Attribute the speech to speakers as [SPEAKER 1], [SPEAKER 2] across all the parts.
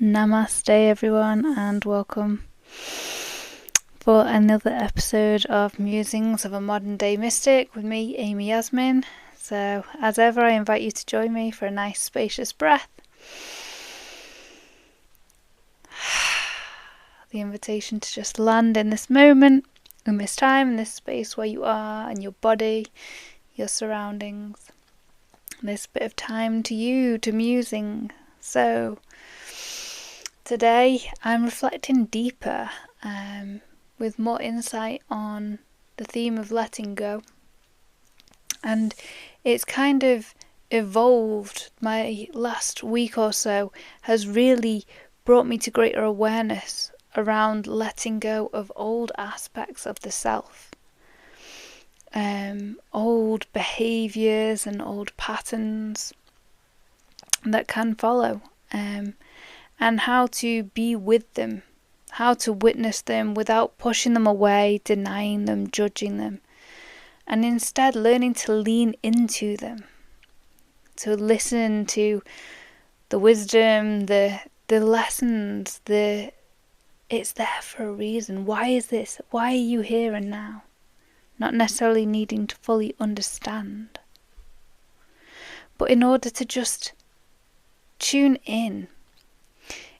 [SPEAKER 1] Namaste everyone, and welcome for another episode of Musings of a Modern Day Mystic with me, Amy Yasmin. So as ever, I invite you to join me for a nice spacious breath. The invitation to just land in this moment, in this time, in this space where you are, and your body, your surroundings. This bit of time to you, to musing. So today I'm reflecting deeper with more insight on the theme of letting go, and it's kind of evolved. My last week or so has really brought me to greater awareness around letting go of old aspects of the self, old behaviours and old patterns that can follow, and how to be with them, how to witness them without pushing them away, denying them, judging them, and instead learning to lean into them, to listen to the wisdom, the lessons, it's there for a reason. Why is this? Why are you here and now? Not necessarily needing to fully understand, but in order to just tune in.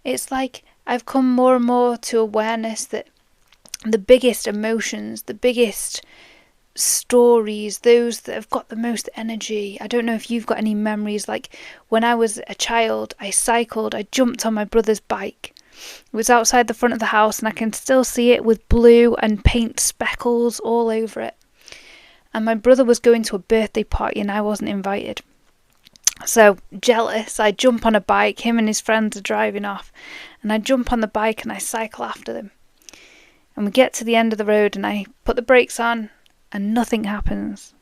[SPEAKER 1] It's like I've come more and more to awareness that the biggest emotions, the biggest stories, those that have got the most energy. I don't know if you've got any memories, like when I was a child, I cycled, I jumped on my brother's bike. It was outside the front of the house and I can still see it with blue and paint speckles all over it. And my brother was going to a birthday party and I wasn't invited. So jealous, I jump on a bike, him and his friends are driving off, and I jump on the bike and I cycle after them. And we get to the end of the road and I put the brakes on and nothing happens.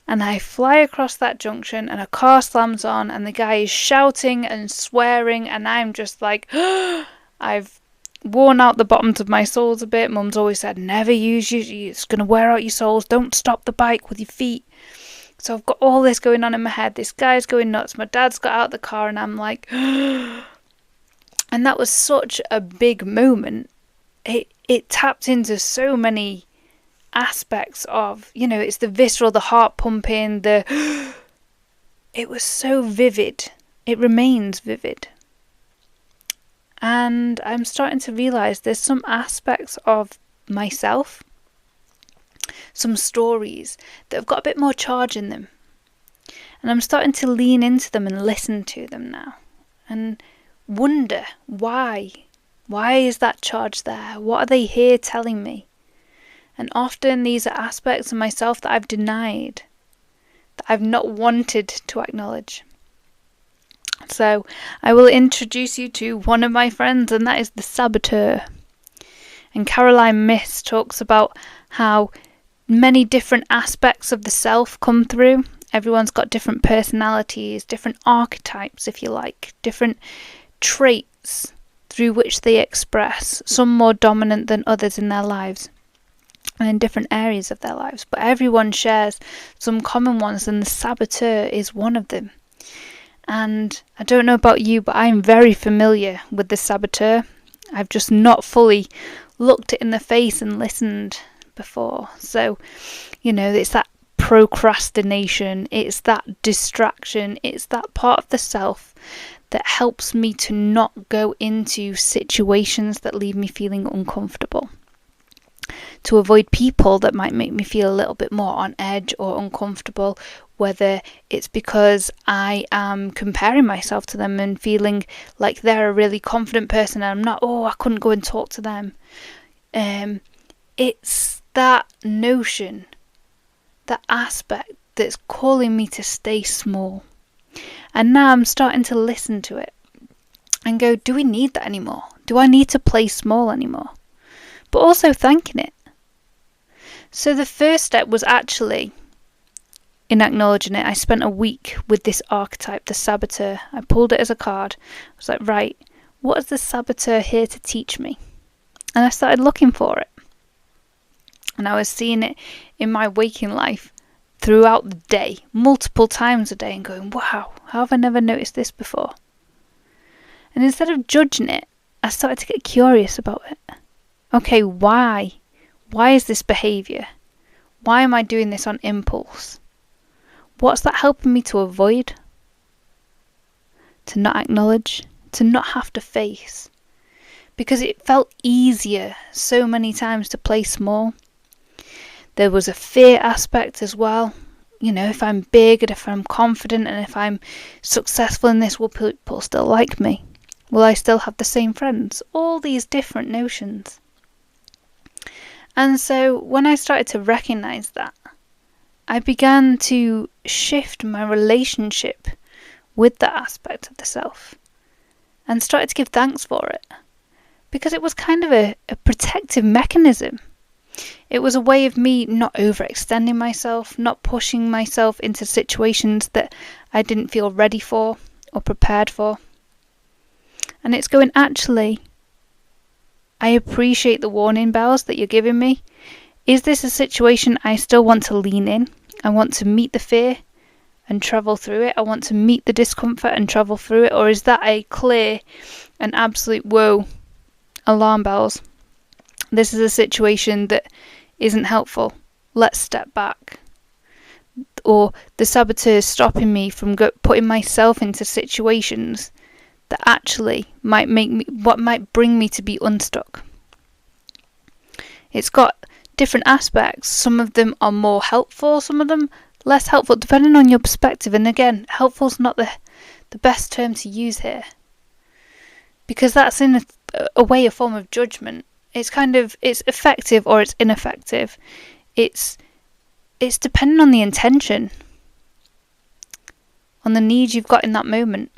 [SPEAKER 1] And I fly across that junction and a car slams on and the guy is shouting and swearing and I'm just like, I've worn out the bottoms of my soles a bit. Mum's always said, never use it's going to wear out your soles, don't stop the bike with your feet. So I've got all this going on in my head. This guy's going nuts. My dad's got out of the car and I'm like, and that was such a big moment. It tapped into so many aspects of, it's the visceral, the heart pumping, it was so vivid. It remains vivid. And I'm starting to realise there's some aspects of myself, some stories that have got a bit more charge in them, and I'm starting to lean into them and listen to them now and wonder why is that charge there? What are they here telling me? And often these are aspects of myself that I've denied, that I've not wanted to acknowledge. So I will introduce you to one of my friends, and that is the saboteur. And Carolyn Myss talks about how many different aspects of the self come through. Everyone's got different personalities, different archetypes, if you like, different traits through which they express, some more dominant than others in their lives and in different areas of their lives. But everyone shares some common ones, and the saboteur is one of them. And I don't know about you, but I'm very familiar with the saboteur. I've just not fully looked it in the face and listened before. So, it's that procrastination, it's that distraction, it's that part of the self that helps me to not go into situations that leave me feeling uncomfortable, to avoid people that might make me feel a little bit more on edge or uncomfortable, whether it's because I am comparing myself to them and feeling like they're a really confident person and I'm not, I couldn't go and talk to them. It's that notion, that aspect that's calling me to stay small. And now I'm starting to listen to it and go, do we need that anymore? Do I need to play small anymore? But also thanking it. So the first step was actually, in acknowledging it, I spent a week with this archetype, the saboteur. I pulled it as a card. I was like, right, what is the saboteur here to teach me? And I started looking for it. And I was seeing it in my waking life throughout the day, multiple times a day, and going, wow, how have I never noticed this before? And instead of judging it, I started to get curious about it. Okay, why? Why is this behaviour? Why am I doing this on impulse? What's that helping me to avoid? To not acknowledge? To not have to face? Because it felt easier so many times to play small. There was a fear aspect as well. You know, if I'm big and if I'm confident and if I'm successful in this, will people still like me? Will I still have the same friends? All these different notions. And so when I started to recognise that, I began to shift my relationship with that aspect of the self and started to give thanks for it, because it was kind of a protective mechanism. It was a way of me not overextending myself, not pushing myself into situations that I didn't feel ready for or prepared for. And it's going, actually, I appreciate the warning bells that you're giving me. Is this a situation I still want to lean in? I want to meet the fear and travel through it. I want to meet the discomfort and travel through it. Or is that a clear and absolute whoa, alarm bells? This is a situation that isn't helpful. Let's step back. Or the saboteur is stopping me from putting myself into situations that actually might bring me to be unstuck. It's got different aspects. Some of them are more helpful, some of them less helpful, depending on your perspective. And again, helpful is not the best term to use here, because that's in a way a form of judgment. It's it's effective or it's ineffective. It's dependent on the intention, on the need you've got in that moment.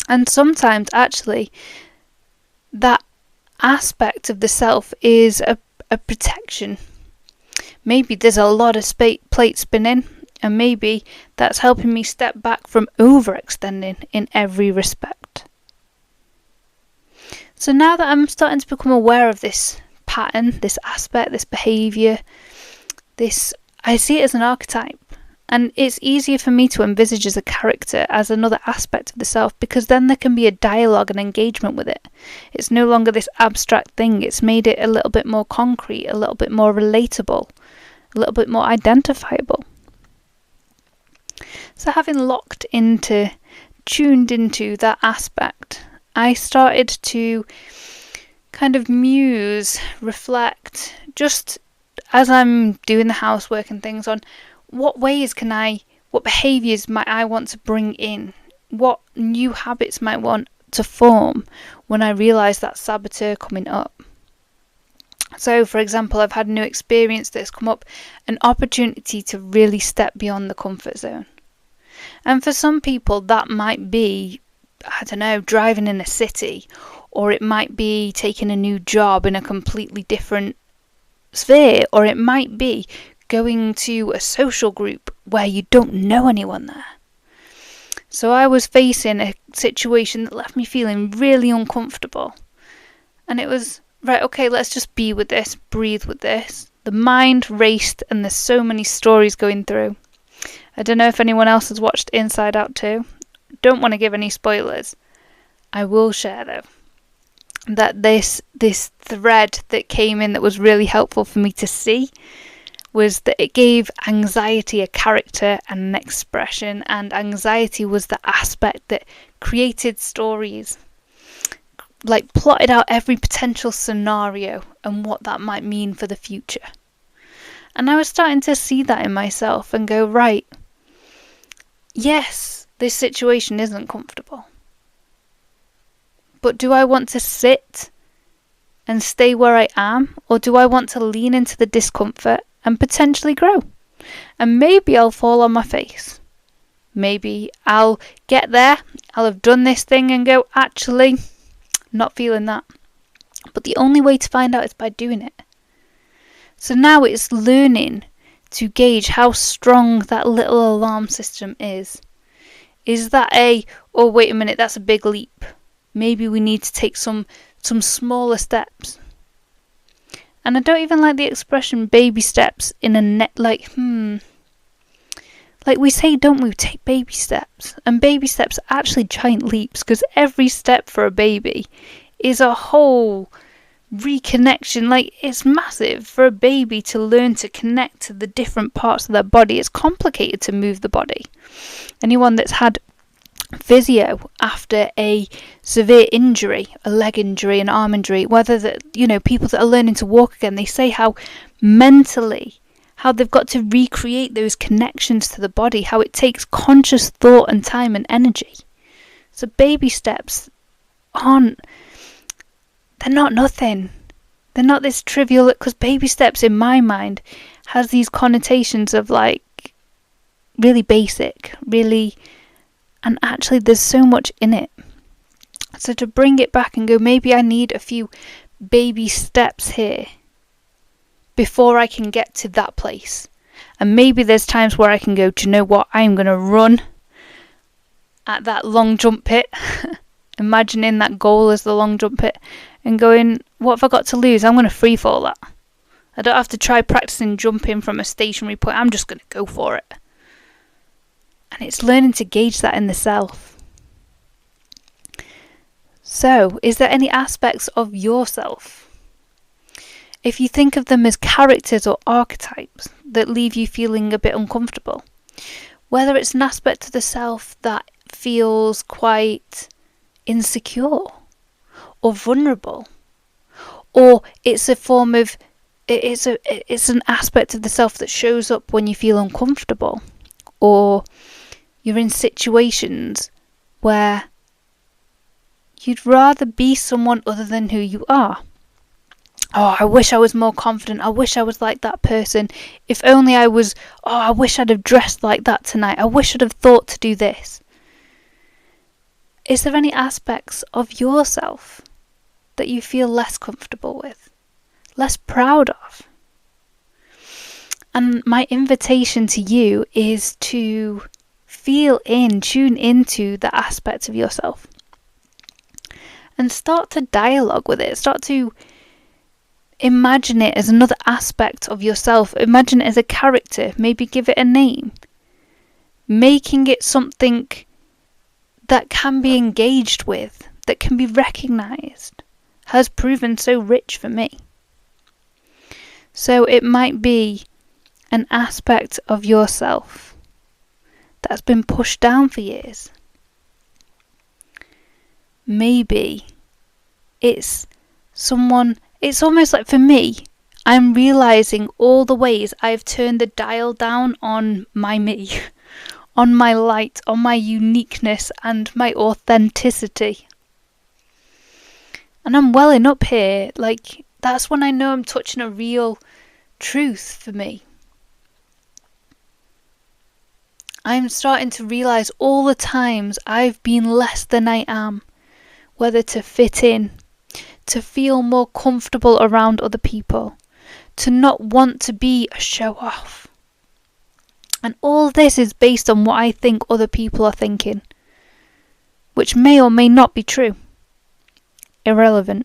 [SPEAKER 1] And sometimes actually that aspect of the self is a protection. Maybe there's a lot of plate spinning, and maybe that's helping me step back from overextending in every respect. So now that I'm starting to become aware of this pattern, this aspect, this behaviour, I see it as an archetype. And it's easier for me to envisage as a character, as another aspect of the self, because then there can be a dialogue and engagement with it. It's no longer this abstract thing. It's made it a little bit more concrete, a little bit more relatable, a little bit more identifiable. So having tuned into that aspect, I started to kind of muse, reflect, just as I'm doing the housework and things, on what behaviours might I want to bring in? What new habits might want to form when I realise that saboteur coming up? So, for example, I've had a new experience that's come up, an opportunity to really step beyond the comfort zone. And for some people that might be, I don't know, driving in a city, or it might be taking a new job in a completely different sphere, or it might be going to a social group where you don't know anyone there. So I was facing a situation that left me feeling really uncomfortable. And it was, right, okay, let's just be with this, breathe with this. The mind raced and there's so many stories going through. I don't know if anyone else has watched Inside Out 2. Don't want to give any spoilers. I will share though that this thread that came in that was really helpful for me to see was that it gave anxiety a character and an expression, and anxiety was the aspect that created stories, like plotted out every potential scenario and what that might mean for the future. And I was starting to see that in myself and go, right, yes, this situation isn't comfortable, but do I want to sit and stay where I am, or do I want to lean into the discomfort and potentially grow? And maybe I'll fall on my face. Maybe I'll get there, I'll have done this thing and go, actually, not feeling that. But the only way to find out is by doing it. So now it's learning to gauge how strong that little alarm system is. Is that oh wait a minute, that's a big leap. Maybe we need to take some smaller steps. And I don't even like the expression baby steps in a net, like, Like we say, don't we, take baby steps. And baby steps are actually giant leaps, because every step for a baby is a whole reconnection. Like, it's massive for a baby to learn to connect to the different parts of their body. It's complicated to move the body. Anyone that's had physio after a severe injury, a leg injury, an arm injury, whether that, people that are learning to walk again, they say how mentally, how they've got to recreate those connections to the body, how it takes conscious thought and time and energy. So baby steps they're not nothing. They're not this trivial, because baby steps in my mind has these connotations of like really basic, really, and actually there's so much in it. So to bring it back and go, maybe I need a few baby steps here before I can get to that place. And maybe there's times where I can go, do you know what, I'm going to run at that long jump pit, imagining that goal as the long jump pit, and going, what have I got to lose? I'm going to free fall that. I don't have to try practicing jumping from a stationary point. I'm just going to go for it. And it's learning to gauge that in the self. So, is there any aspects of yourself, if you think of them as characters or archetypes, that leave you feeling a bit uncomfortable? Whether it's an aspect of the self that feels quite insecure or vulnerable, or it's a form of, it's an aspect of the self that shows up when you feel uncomfortable, or you're in situations where you'd rather be someone other than who you are. Oh, I wish I was more confident. I wish I was like that person. If only I was, I wish I'd have dressed like that tonight. I wish I'd have thought to do this. Is there any aspects of yourself that you feel less comfortable with, less proud of? And my invitation to you is to tune into that aspect of yourself and start to dialogue with it. Start to imagine it as another aspect of yourself. Imagine it as a character. Maybe give it a name. Making it something that can be engaged with, that can be recognised, has proven so rich for me. So it might be an aspect of yourself that's been pushed down for years. Maybe it's almost like, for me, I'm realising all the ways I've turned the dial down on my me, on my light, on my uniqueness and my authenticity. And I'm welling up here, like, that's when I know I'm touching a real truth for me. I'm starting to realise all the times I've been less than I am, whether to fit in, to feel more comfortable around other people, to not want to be a show-off. And all this is based on what I think other people are thinking, which may or may not be true. Irrelevant.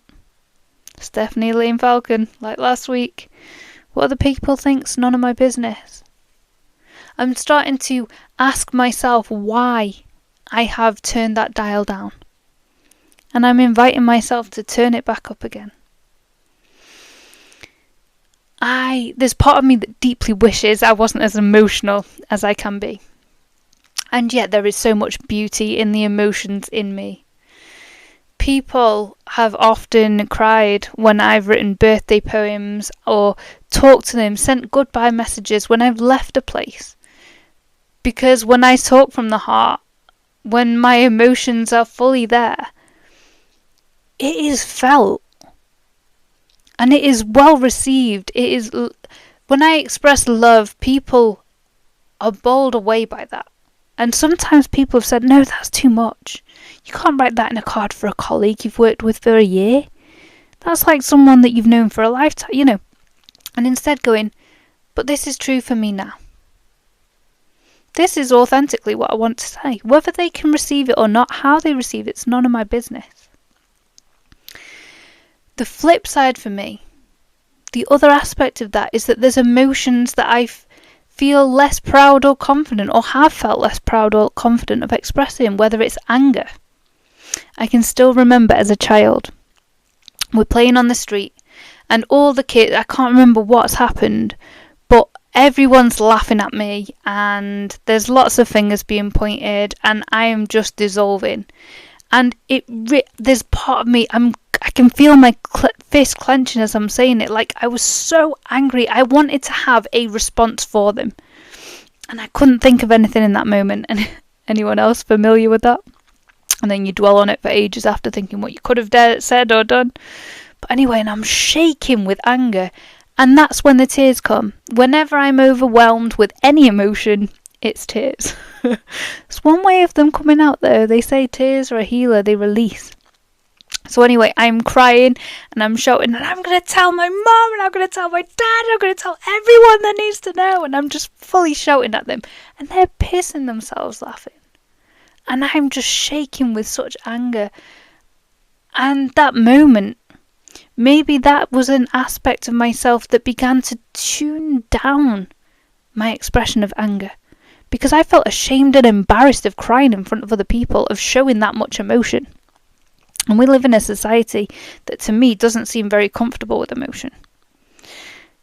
[SPEAKER 1] Stephanie Lane Falcon, like last week. What other people think's none of my business. I'm starting to ask myself why I have turned that dial down. And I'm inviting myself to turn it back up again. There's part of me that deeply wishes I wasn't as emotional as I can be. And yet there is so much beauty in the emotions in me. People have often cried when I've written birthday poems or talked to them, sent goodbye messages when I've left a place. Because when I talk from the heart, when my emotions are fully there, it is felt. And it is well received. It is, when I express love, people are bowled away by that. And sometimes people have said, no, that's too much. You can't write that in a card for a colleague you've worked with for a year. That's like someone that you've known for a lifetime, And instead going, but this is true for me now. This is authentically what I want to say. Whether they can receive it or not, how they receive it's none of my business. The flip side for me, the other aspect of that, is that there's emotions that I feel less proud or confident, or have felt less proud or confident of expressing, whether it's anger. I can still remember as a child, we're playing on the street and all the kids, I can't remember what's happened, but everyone's laughing at me and there's lots of fingers being pointed and I am just dissolving. And there's part of me, I can feel my fist clenching as I'm saying it. Like, I was so angry. I wanted to have a response for them. And I couldn't think of anything in that moment. And anyone else familiar with that? And then you dwell on it for ages after, thinking what you could have said or done. But anyway, and I'm shaking with anger. And that's when the tears come. Whenever I'm overwhelmed with any emotion, it's tears. It's one way of them coming out though. They say tears are a healer, they release. So anyway, I'm crying and I'm shouting and I'm going to tell my mum and I'm going to tell my dad and I'm going to tell everyone that needs to know. And I'm just fully shouting at them and they're pissing themselves laughing. And I'm just shaking with such anger. And that moment, maybe that was an aspect of myself that began to tune down my expression of anger. Because I felt ashamed and embarrassed of crying in front of other people, of showing that much emotion. And we live in a society that to me doesn't seem very comfortable with emotion.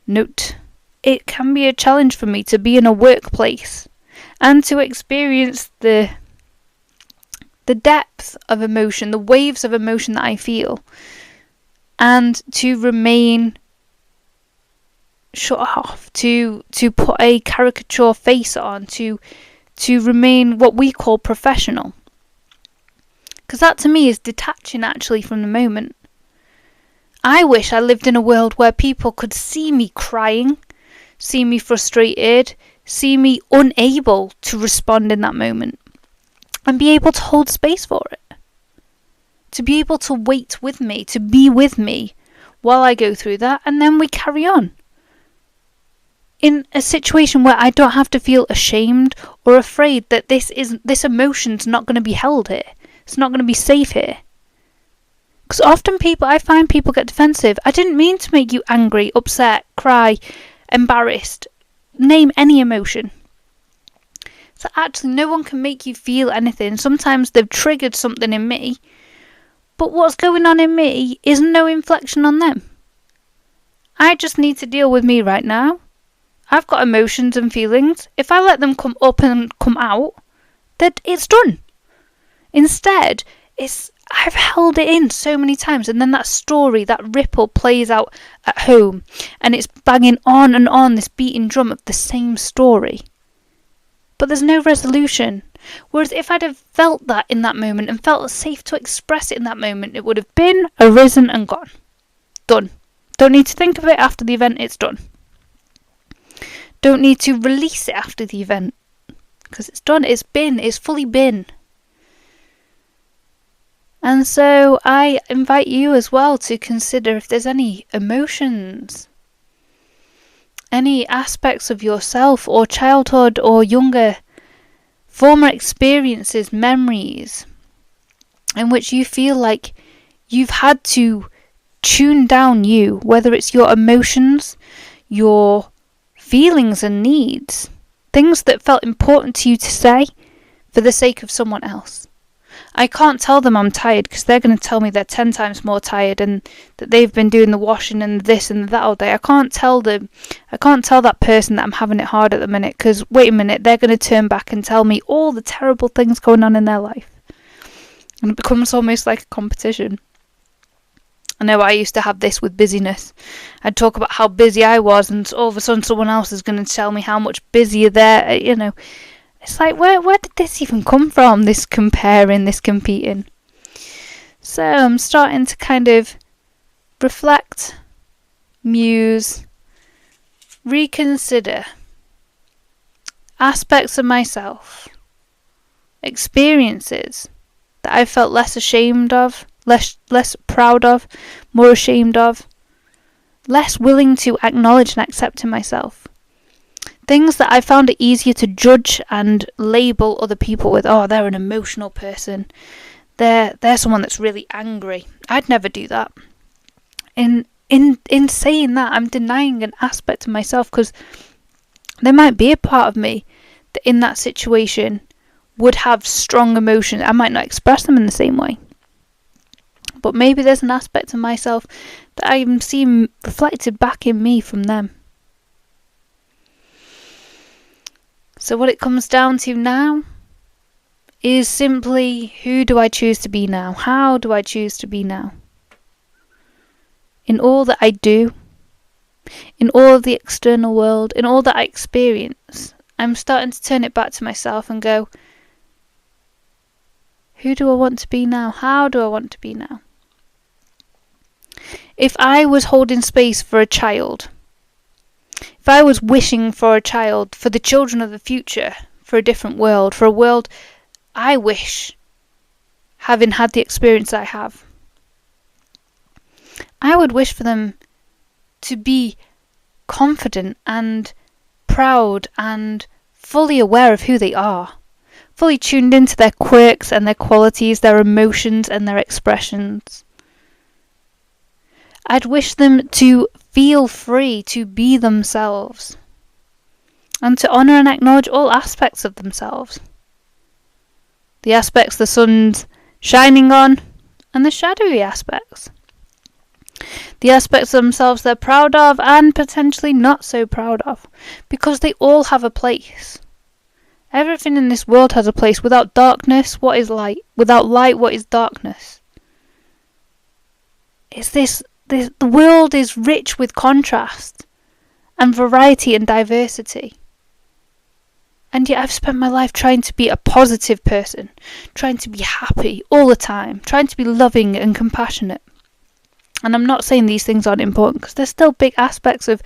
[SPEAKER 1] Note, it can be a challenge for me to be in a workplace and to experience the depth of emotion, the waves of emotion that I feel, and to remain shut off, to put a caricature face on, to remain what we call professional. Because that to me is detaching actually from the moment. I wish I lived in a world where people could see me crying, see me frustrated, see me unable to respond in that moment, and be able to hold space for it. To be able to wait with me, to be with me while I go through that, and then we carry on. In a situation where I don't have to feel ashamed or afraid that this emotion's not going to be held here. It's not going to be safe here. Because often I find people get defensive. I didn't mean to make you angry, upset, cry, embarrassed. Name any emotion. So actually no one can make you feel anything. Sometimes they've triggered something in me. But what's going on in me is no inflection on them. I just need to deal with me right now. I've got emotions and feelings. If I let them come up and come out, then it's done. Instead, I've held it in so many times, and then that story, that ripple plays out at home, and it's banging on and on, this beating drum of the same story. But there's no resolution. Whereas if I'd have felt that in that moment and felt safe to express it in that moment, it would have been, arisen and gone. Done. Don't need to think of it after the event, it's done. Don't need to release it after the event, because it's done, it's fully been. And so I invite you as well to consider if there's any emotions, any aspects of yourself or childhood or younger, former experiences, memories, in which you feel like you've had to tune down you, whether it's your emotions, your feelings and needs, things that felt important to you to say for the sake of someone else. I can't tell them I'm tired because they're going to tell me they're 10 times more tired and that they've been doing the washing and this and that all day. I can't tell that person that I'm having it hard at the minute because, wait a minute, they're going to turn back and tell me all the terrible things going on in their life. And it becomes almost like a competition. I know I used to have this with busyness. I'd talk about how busy I was and all of a sudden someone else is going to tell me how much busier they're, It's like, where did this even come from, this comparing, this competing? So I'm starting to kind of reflect, muse, reconsider aspects of myself, experiences that I felt less ashamed of, less proud of, more ashamed of, less willing to acknowledge and accept in myself. Things that I found it easier to judge and label other people with. Oh, they're an emotional person. They're someone that's really angry. I'd never do that. In saying that, I'm denying an aspect of myself because There might be a part of me that in that situation would have strong emotions. I might not express them in the same way. But maybe there's an aspect of myself that I'm seeing reflected back in me from them. So what it comes down to now is simply, who do I choose to be now? How do I choose to be now? In all that I do, in all of the external world, in all that I experience, I'm starting to turn it back to myself and go, who do I want to be now? How do I want to be now? If I was holding space for a child, if I was wishing for a child, for the children of the future, for a different world, for a world I wish, having had the experience I have, I would wish for them to be confident and proud and fully aware of who they are, fully tuned into their quirks and their qualities, their emotions and their expressions. I'd wish them to feel free to be themselves and to honour and acknowledge all aspects of themselves. The aspects the sun's shining on and the shadowy aspects. The aspects of themselves they're proud of and potentially not so proud of, because they all have a place. Everything in this world has a place. Without darkness, what is light? Without light, what is darkness? The world is rich with contrast and variety and diversity. And yet I've spent my life trying to be a positive person, trying to be happy all the time, trying to be loving and compassionate. And I'm not saying these things aren't important, because there's still big aspects of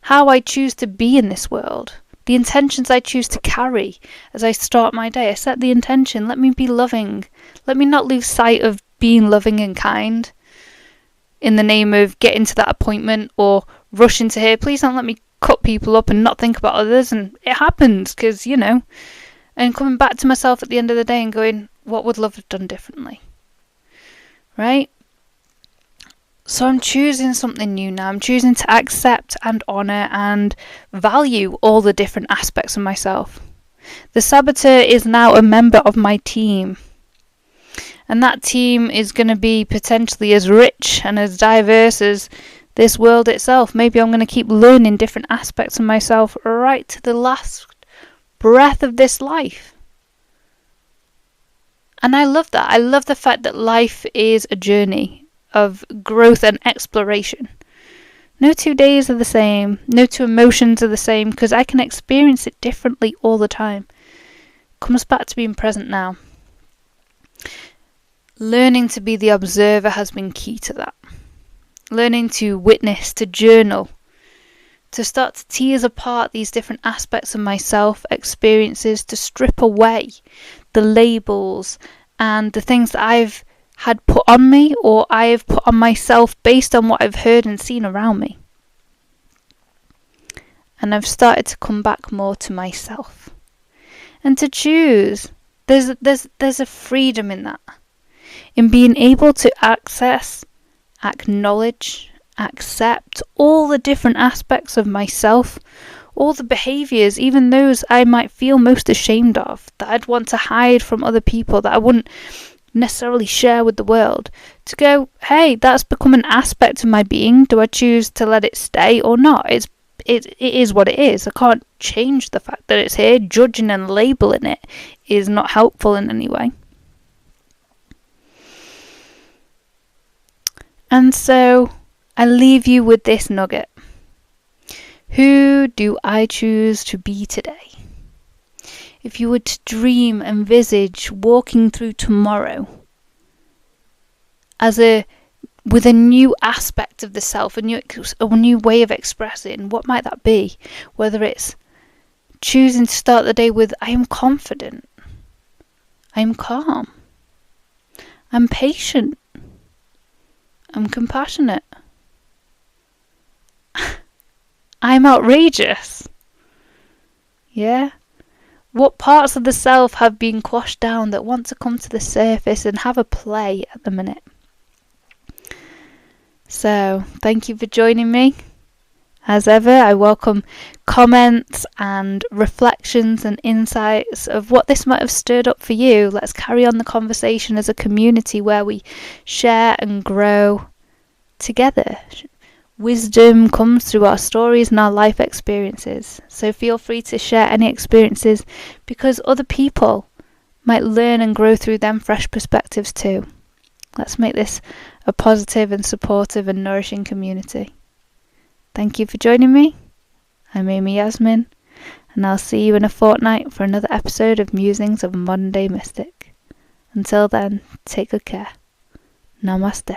[SPEAKER 1] how I choose to be in this world. The intentions I choose to carry as I start my day. I set the intention, let me be loving. Let me not lose sight of being loving and kind in the name of getting to that appointment or rushing to here. Please don't let me cut people up and not think about others. And it happens because, and coming back to myself at the end of the day and going, what would love have done differently? Right? So I'm choosing something new now. I'm choosing to accept and honour and value all the different aspects of myself. The saboteur is now a member of my team. And that team is going to be potentially as rich and as diverse as this world itself. Maybe I'm going to keep learning different aspects of myself right to the last breath of this life. And I love that. I love the fact that life is a journey of growth and exploration. No 2 days are the same. No 2 emotions are the same, because I can experience it differently all the time. Comes back to being present now. Learning to be the observer has been key to that. Learning to witness, to journal, to start to tease apart these different aspects of myself, experiences, to strip away the labels and the things that I've had put on me or I've put on myself based on what I've heard and seen around me. And I've started to come back more to myself and to choose. There's a freedom in that. In being able to access, acknowledge, accept all the different aspects of myself, all the behaviours, even those I might feel most ashamed of, that I'd want to hide from other people, that I wouldn't necessarily share with the world, to go, hey, that's become an aspect of my being. Do I choose to let it stay or not? It is what it is. I can't change the fact that it's here. Judging and labelling it is not helpful in any way. And so I leave you with this nugget. Who do I choose to be today? If you were to dream, envisage walking through tomorrow with a new aspect of the self, a new way of expressing, what might that be? Whether it's choosing to start the day with, I am confident, I am calm, I'm patient, I'm compassionate, I'm outrageous. Yeah? What parts of the self have been quashed down that want to come to the surface and have a play at the minute? So, thank you for joining me. As ever, I welcome comments and reflections and insights of what this might have stirred up for you. Let's carry on the conversation as a community where we share and grow together. Wisdom comes through our stories and our life experiences. So feel free to share any experiences because other people might learn and grow through them fresh perspectives too. Let's make this a positive and supportive and nourishing community. Thank you for joining me. I'm Yasmin, and I'll see you in a fortnight for another episode of Musings of a Modern Day Mystic. Until then, take good care. Namaste.